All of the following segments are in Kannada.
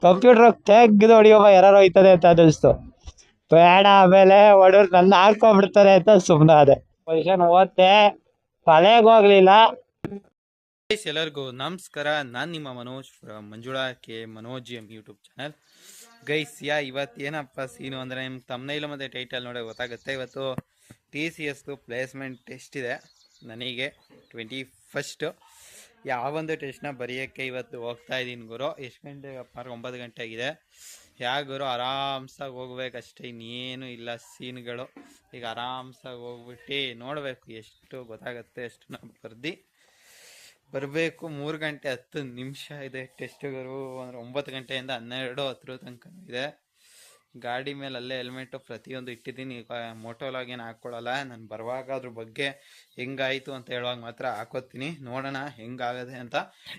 ಕಂಪ್ಯೂಟರ್ ತೆಗ್ದು ಹೊಡಿಯೋವ ಯಾರು ಹೋಯ್ತದೆ ಅಂತ ಅನ್ನಿಸ್ತು. ಬೇಡ ಆಮೇಲೆ ಹೊಡೋರು ನನ್ನ ಹಾಕೊಂಡ್ಬಿಡ್ತಾರೆ ಅಂತ ಸುಮ್ಮನೆ ಅದೇ. ಪೊಸಿಷನ್ ಓದ್ತೆ, ತಲೆಗೆ ಹೋಗ್ಲಿಲ್ಲ. ಎಲ್ಲರಿಗೂ ನಮಸ್ಕಾರ. ನಾನು ನಿಮ್ಮ Manoj Manjula K Manoj M YouTube channel. Guys ಇವತ್ತು ಏನಪ್ಪ ಸೀನು ಅಂದರೆ ನಿಮ್ಗೆ ತಮ್ನೈಲ್ ಮತ್ತು ಟೈಟಲ್ ನೋಡಿ ಗೊತ್ತಾಗುತ್ತೆ. ಇವತ್ತು TCS ಪ್ಲೇಸ್ಮೆಂಟ್ ಟೆಸ್ಟ್ ಇದೆ ನನಗೆ 21st. ಯಾವೊಂದು ಟೆಸ್ಟ್ನ ಬರೆಯೋಕ್ಕೆ ಇವತ್ತು ಹೋಗ್ತಾ ಇದ್ದೀನಿ ಗುರು. ಎಷ್ಟು ಗಂಟೆಗಪ್ಪ? 9 ಗಂಟೆ ಆಗಿದೆ. ಗುರು ಆರಾಮ್ಸಾಗಿ ಹೋಗ್ಬೇಕಷ್ಟೇ, ಇನ್ನೇನು ಇಲ್ಲ ಸೀನ್ಗಳು. ಈಗ ಆರಾಮ್ಸಾಗಿ ಹೋಗ್ಬಿಟ್ಟು ನೋಡಬೇಕು ಎಷ್ಟು ಗೊತ್ತಾಗುತ್ತೆ ಅಷ್ಟು ನಾವು ಬರಬೇಕು. 3 ಗಂಟೆ 10 ನಿಮಿಷ ಇದೆ ಟೆಸ್ಟ್ಗಳು. ಅಂದರೆ 9 ಗಂಟೆಯಿಂದ 12:10 ತನಕ ಇದೆ. ಗಾಡಿ ಮೇಲೆ ಅಲ್ಲೇ ಹೆಲ್ಮೆಟು ಪ್ರತಿಯೊಂದು ಇಟ್ಟಿದ್ದೀನಿ. ಮೋಟೋಲಾಗ್ ಏನು ಹಾಕ್ಕೊಳ್ಳಲ್ಲ ನಾನು. ಬರುವಾಗ ಅದ್ರ ಬಗ್ಗೆ ಹೆಂಗಾಯಿತು ಅಂತ ಹೇಳುವಾಗ ಮಾತ್ರ ಹಾಕೋತೀನಿ. ನೋಡೋಣ ಹೆಂಗಾಗದೆ ಅಂತ.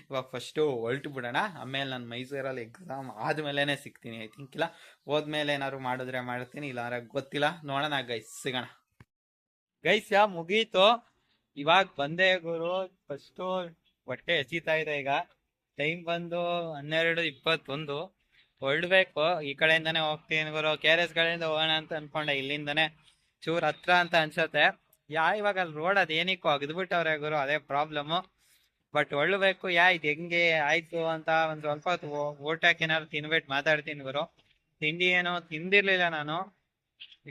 ಇವಾಗ ಫಸ್ಟು ಹೊಲ್ಟು ಬಿಡೋಣ. ಆಮೇಲೆ ನಾನು ಮೈಸೂರಲ್ಲಿ ಎಕ್ಸಾಮ್ ಆದಮೇಲೆ ಸಿಗ್ತೀನಿ. ಐ ಥಿಂಕ್ ಇಲ್ಲ ಹೋದ್ಮೇಲೆ ಏನಾದ್ರು ಮಾಡಿದ್ರೆ ಮಾಡ್ತೀನಿ, ಇಲ್ಲ ಗೊತ್ತಿಲ್ಲ. ನೋಡೋಣ ಗೈಸ್, ಸಿಗೋಣ ಗೈಸ್. ಮುಗೀತು, ಇವಾಗ ಬಂದೆ ಗುರು. ಫಸ್ಟು ಹೊಟ್ಟೆ ಹಸಿತಾ ಇದೆ. ಈಗ ಟೈಮ್ ಬಂದು 12:21. ಹೊರಡ್ಬೇಕು. ಈ ಕಡೆಯಿಂದಾನೆ ಹೋಗ್ತೀನಿ ಗುರು. KRS ಕಡೆಯಿಂದ ಹೋಗೋಣ ಅಂತ ಅನ್ಕೊಂಡೆ. ಇಲ್ಲಿಂದಾನೆ ಚೂರ್ ಹತ್ರ ಅಂತ ಅನ್ಸತ್ತೆ. ಇವಾಗ ಅಲ್ಲಿ ರೋಡ್ ಅದೇನಿಕ್ಕೋ ಅಗದ್ಬಿಟ್ಟವ್ರೆ ಗುರು, ಅದೇ ಪ್ರಾಬ್ಲಮ್ಮು. ಬಟ್ ಹೊರಡ್ಬೇಕು. ಇದು ಹೆಂಗೆ ಆಯ್ತು ಅಂತ ಒಂದ್ ಸ್ವಲ್ಪ ಹೊತ್ತು ಊಟಕ್ಕೆ ಏನಾದ್ರು ತಿನ್ಬಿಟ್ಟು ಮಾತಾಡ್ತೀನಿ ಗುರು. ತಿಂಡಿ ಏನೋ ತಿಂದಿರ್ಲಿಲ್ಲ ನಾನು.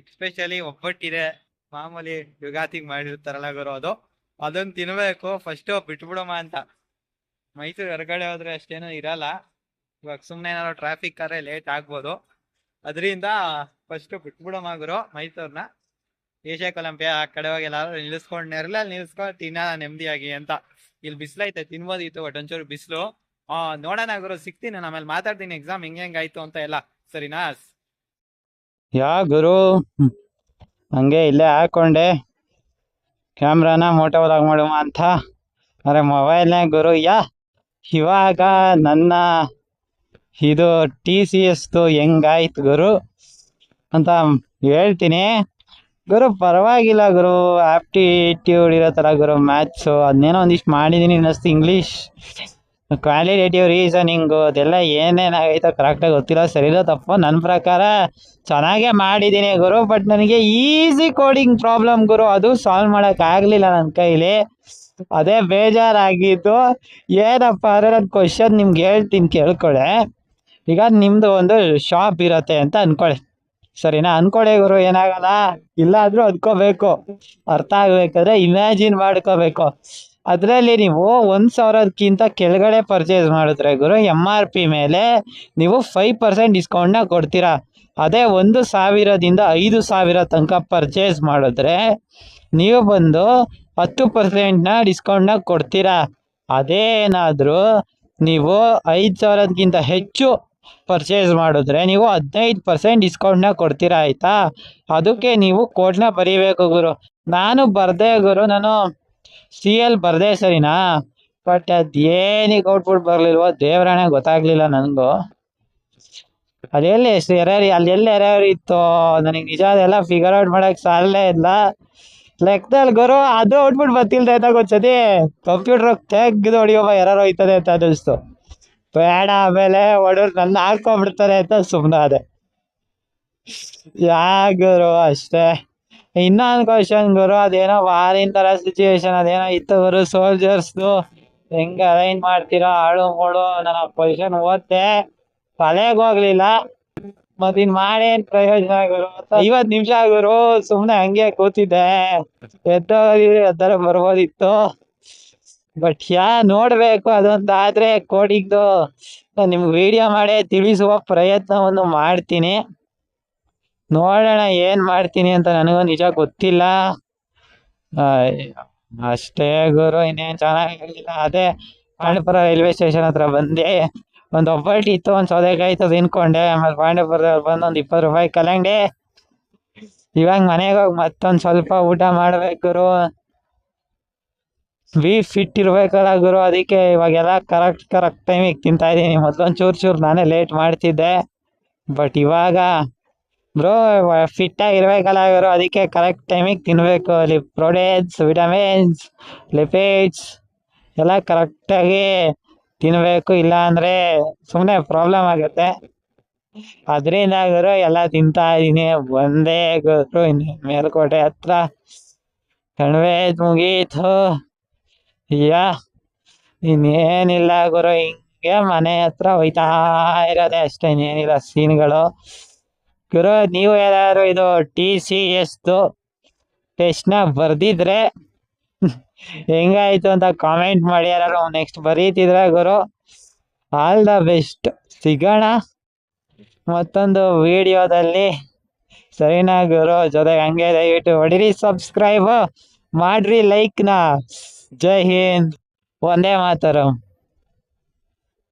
ಎಸ್ಪೆಷಲಿ ಒಬ್ಬಟ್ಟಿದೆ, ಮಾಮೂಲಿ ಯುಗಾತಿಗೆ ಮಾಡಿರ್ತಾರಲ್ಲ ಗುರು, ಅದನ್ನ ತಿನ್ಬೇಕು. ಫಸ್ಟ್ ಬಿಟ್ಬಿಡೋಮ ಅಂತ. ಮೈಸೂರು ಹೊರಗಡೆ ಹೋದ್ರೆ ಅಷ್ಟೇನೂ ಇರಲ್ಲ. ಇವಾಗ ಸುಮ್ಮನೆ ಏನಾದ್ರು ಟ್ರಾಫಿಕ್ ಆದ್ರೆ ಲೇಟ್ ಆಗ್ಬೋದು. ಅದರಿಂದ ಫಸ್ಟ್ ಬಿಟ್ಬಿಡೋಮ ಗುರು ಮೈಸೂರ್ನ. ಏಷ್ಯಾ ಕೊಲಂಬಿಯಾ ಆ ಕಡೆ ಹೋಗಿ ಎಲ್ಲಾರು ನಿಲ್ಲಿಸ್ಕೊಂಡು ನೆರಳಲ್ಲಿ ನಿಲ್ಲಿಸ್ಕೊಂಡು ತಿನ್ನ ನೆಮ್ಮದಿಯಾಗಿ ಅಂತ. ಇಲ್ಲಿ ಬಿಸಿಲೈತೆ, ತಿನ್ಬೋದಿತ್ತು, ಬಟ್ ಒಂಚೂರು ಬಿಸಿಲು. ನೋಡೋಣ ಗುರು, ಸಿಗ್ತೀನಿ ನಾನು ಆಮೇಲೆ. ಮಾತಾಡ್ತೀನಿ ಎಕ್ಸಾಮ್ ಹೆಂಗಾಯ್ತು ಅಂತ ಎಲ್ಲ, ಸರಿನಾ? ಗುರು ಹಂಗೆ ಇಲ್ಲೇ ಹಾಕೊಂಡೆ ಕ್ಯಾಮ್ರಾನ ಮೋಟೋ ವ್ಲಾಗ್ ಮಾಡುವ ಅಂತ. ಅರೆ ಮೊಬೈಲ್ನೇ ಗುರು. ಇವಾಗ ನನ್ನ ಇದು TCS ಹೆಂಗಾಯ್ತು ಗುರು ಅಂತ ಹೇಳ್ತೀನಿ ಗುರು. ಪರವಾಗಿಲ್ಲ ಗುರು, ಆಪ್ಟಿಟ್ಯೂಡ್ ಇರೋ ಥರ ಗುರು. ಮ್ಯಾಥ್ಸು ಅದನ್ನೇನೋ ಒಂದಿಷ್ಟು ಮಾಡಿದ್ದೀನಿ ಅನ್ನಿಸ್ತು. ಇಂಗ್ಲೀಷ್ ಕ್ವಾಲಿಟೇಟಿವ್ ರೀಸನಿಂಗು ಅದೆಲ್ಲ ಏನೇನಾಗೈತೋ ಕರೆಕ್ಟಾಗಿ ಗೊತ್ತಿಲ್ಲ. ಸರಿನೋ ತಪ್ಪು, ನನ್ನ ಪ್ರಕಾರ ಚೆನ್ನಾಗೇ ಮಾಡಿದ್ದೀನಿ ಗುರು. ಬಟ್ ನನಗೆ ಈಸಿ ಕೋಡಿಂಗ್ ಪ್ರಾಬ್ಲಮ್ ಗುರು, ಅದು ಸಾಲ್ವ್ ಮಾಡೋಕ್ಕಾಗಲಿಲ್ಲ ನನ್ನ ಕೈಲಿ. ಅದೇ ಬೇಜಾರಾಗಿದ್ದು. ಏನಪ್ಪ ಅಂದರೆ ನನ್ನ ಕ್ವಶನ್ ನಿಮ್ಗೆ ಹೇಳ್ತೀನಿ ಕೇಳ್ಕೊಳ್ಳೆ. ಈಗ ನಿಮ್ಮದು ಒಂದು ಶಾಪ್ ಇರತ್ತೆ ಅಂತ ಅಂದ್ಕೊಳ್ಳಿ, ಸರಿನಾ? ಅಂದ್ಕೊಳ್ಳಿ ಗುರು, ಏನಾಗಲ್ಲ. ಇಲ್ಲಾದರೂ ಅಂದ್ಕೋಬೇಕು, ಅರ್ಥ ಆಗಬೇಕಾದ್ರೆ ಇಮ್ಯಾಜಿನ್ ಮಾಡ್ಕೋಬೇಕು. ಅದರಲ್ಲಿ ನೀವು 1,000ಕ್ಕಿಂತ ಕೆಳಗಡೆ ಪರ್ಚೇಸ್ ಮಾಡಿದ್ರೆ ಗುರು, MRP ಮೇಲೆ ನೀವು 5% ಡಿಸ್ಕೌಂಟ್ನ ಕೊಡ್ತೀರಾ. ಅದೇ 1,000ದಿಂದ 5,000 ತನಕ ಪರ್ಚೇಸ್ ಮಾಡಿದ್ರೆ ನೀವು ಬಂದು 10%ನ ಡಿಸ್ಕೌಂಟ್ನ ಕೊಡ್ತೀರಾ. ಅದೇನಾದರೂ ನೀವು 5,000ಕ್ಕಿಂತ ಹೆಚ್ಚು ಪರ್ಚೇಸ್ ಮಾಡಿದ್ರೆ ನೀವು 15% ಡಿಸ್ಕೌಂಟ್ನ ಕೊಡ್ತೀರಾ, ಆಯಿತಾ? ಅದಕ್ಕೆ ನೀವು ಕೋಡ್ನ ಬರೀಬೇಕು ಗುರು. ನಾನು ಬರ್ದೆ ಗುರು, ನಾನು CL ಬರ್ದೆ, ಸರಿನಾ? ಬಟ್ ಅದೇನಿಗೆ ಔಟ್ಪುಟ್ ಬರಲಿಲ್ವೋ ದೇವರಾಣೆ ಗೊತ್ತಾಗ್ಲಿಲ್ಲ ನನಗೂ. ಅದೆಲ್ಲಿ ಅಲ್ಲೆಲ್ಲಿ ಎರರ್ ಇತ್ತು ನನಗೆ ನಿಜ ಅದೆಲ್ಲ ಫಿಗರ್ ಔಟ್ ಮಾಡೋಕ್ಕೆ ಸಾಲೇ ಇಲ್ಲ. ಲೆಕ್ಕದಲ್ಲಿ ಗುರು ಅದು ಔಟ್ಪುಟ್ ಬರ್ತಿಲ್ದ ಅಂತ ಗೊತ್ತದಿ. ಕಂಪ್ಯೂಟರ್ ತೆಗ್ದು ಹೊಡಿಯೋವ ಯಾರು ಹೋಯ್ತದೆ ಅಂತ ಅನ್ನಿಸ್ತು. ಬೇಡ ಆಮೇಲೆ ಹೊಡೋರು ನನ್ನ ಹಾಕೊಂಡ್ಬಿಡ್ತಾರೆ ಅಂತ ಸುಮ್ಮನೆ ಅದೇ. ಗುರು ಅಷ್ಟೇ. ಇನ್ನೊಂದು ಕ್ವಶನ್ ಗುರು, ಅದೇನೋ ವಾರಿನ ಥರ ಸಿಚುವೇಶನ್ ಅದೇನೋ ಇತ್ತು ಗುರು. ಸೋಲ್ಜರ್ಸ್ದು ಹೆಂಗೆ ಅರೇಂಜ್ ಮಾಡ್ತೀರಾ ಹಾಳು ಮೂಳು. ನಾನು ಕ್ವಶನ್ ಓದ್ತೆ, ತಲೆಗೆ ಹೋಗ್ಲಿಲ್ಲ. ಮತ್ತಿನ್ ಮಾಡೇನು ಪ್ರಯೋಜನ ಗುರು? 50 ನಿಮಿಷ ಗುರು ಸುಮ್ಮನೆ ಹಂಗೆ ಕೂತಿದ್ದೆ. ಎದ್ದರ ಬರ್ಬೋದಿತ್ತು. ಬಟ್ ನೋಡಬೇಕು. ಅದೊಂದಾದರೆ ಕೋಡಿಂಗ್ದು ನಿಮ್ಗೆ ವಿಡಿಯೋ ಮಾಡೇ ತಿಳಿಸುವ ಪ್ರಯತ್ನವನ್ನು ಮಾಡ್ತೀನಿ. ನೋಡೋಣ ಏನು ಮಾಡ್ತೀನಿ ಅಂತ, ನನಗೂ ನಿಜ ಗೊತ್ತಿಲ್ಲ. ಅಷ್ಟೇ ಗುರು, ಇನ್ನೇನು ಚೆನ್ನಾಗಿಲ್ಲ. ಅದೇ ಪಾಂಡವಪುರ ರೈಲ್ವೆ ಸ್ಟೇಷನ್ ಹತ್ರ ಬಂದೆ. ಒಂದು ಒಬ್ಬಟ್ಟು ಇತ್ತು, ಒಂದು ಸೌದೆಕಾಯಿ ಇತ್ತು, ತಿನ್ಕೊಂಡೆ. ಆಮೇಲೆ ಪಾಂಡವಪುರದಲ್ಲಿ ಬಂದು ಒಂದು 20 ರೂಪಾಯಿ ಕಲಂಡೆ. ಇವಾಗ ಮನೆಗೆ ಹೋಗಿ ಮತ್ತೊಂದು ಸ್ವಲ್ಪ ಊಟ ಮಾಡ್ಬೇಕು ಗುರು. ಫಿಟ್ ಇರ್ಬೇಕಲ್ಲ ಗುರು, ಅದಕ್ಕೆ ಇವಾಗೆಲ್ಲ ಕರೆಕ್ಟ್ ಟೈಮಿಗೆ ತಿಂತಾ ಇದ್ದೀನಿ. ಮೊದಲೊಂದು ಚೂರು ನಾನೇ ಲೇಟ್ ಮಾಡ್ತಿದ್ದೆ. ಬಟ್ ಇವಾಗ ಬ್ರೋ ಫಿಟ್ಟಾಗಿ ಇರಬೇಕಲ್ಲ ಗುರು, ಅದಕ್ಕೆ ಕರೆಕ್ಟ್ ಟೈಮಿಗೆ ತಿನ್ನಬೇಕು. ಪ್ರೋಟೀನ್ಸ್, ವಿಟಮಿನ್ಸ್, ಲಿಪಿಡ್ಸ್ ಎಲ್ಲ ಕರೆಕ್ಟಾಗಿ ತಿನ್ಬೇಕು, ಇಲ್ಲ ಅಂದ್ರೆ ಸುಮ್ಮನೆ ಪ್ರಾಬ್ಲಮ್ ಆಗುತ್ತೆ. ಅದರಿಂದ ಗುರು ಎಲ್ಲ ತಿಂತಾ ಇದೀನಿ. ಒಂದೇ ಗುರು ಮೇಲ್ಕೋಟೆ ಹತ್ರ ಕಣಿವೆ ಮುಗೀತು. ಯಾ ಇನ್ನೇನಿಲ್ಲ ಗುರು, ಹಿಂಗೆ ಮನೆ ಹತ್ರ ಹೋಯ್ತಾ ಇರೋದೆ ಅಷ್ಟೇ, ಇನ್ನೇನಿಲ್ಲ ಸೀನ್ಗಳು. ಗುರು ನೀವು ಯಾರು ಇದು TCS ಟೆಸ್ಟ್ನ ಬರ್ದಿದ್ರೆ ಹೆಂಗಾಯ್ತು ಅಂತ ಕಾಮೆಂಟ್ ಮಾಡಿ. ಯಾರು ನೆಕ್ಸ್ಟ್ ಬರೀತಿದ್ರೆ ಗುರು ಆಲ್ ದ ಬೆಸ್ಟ್. ಸಿಗೋಣ ಮತ್ತೊಂದು ವಿಡಿಯೋದಲ್ಲಿ. ಸರಿನಾ ಗುರು? ಜೊತೆಗೆ ಹಂಗೆ ದಯವಿಟ್ಟು ಹೊಡಿರಿ ಸಬ್ಸ್ಕ್ರೈಬ್ ಮಾಡ್ರಿ, ಲೈಕ್ನ. ಜೈ ಹಿಂದ್, ವಂದೇ ಮಾತರಂ.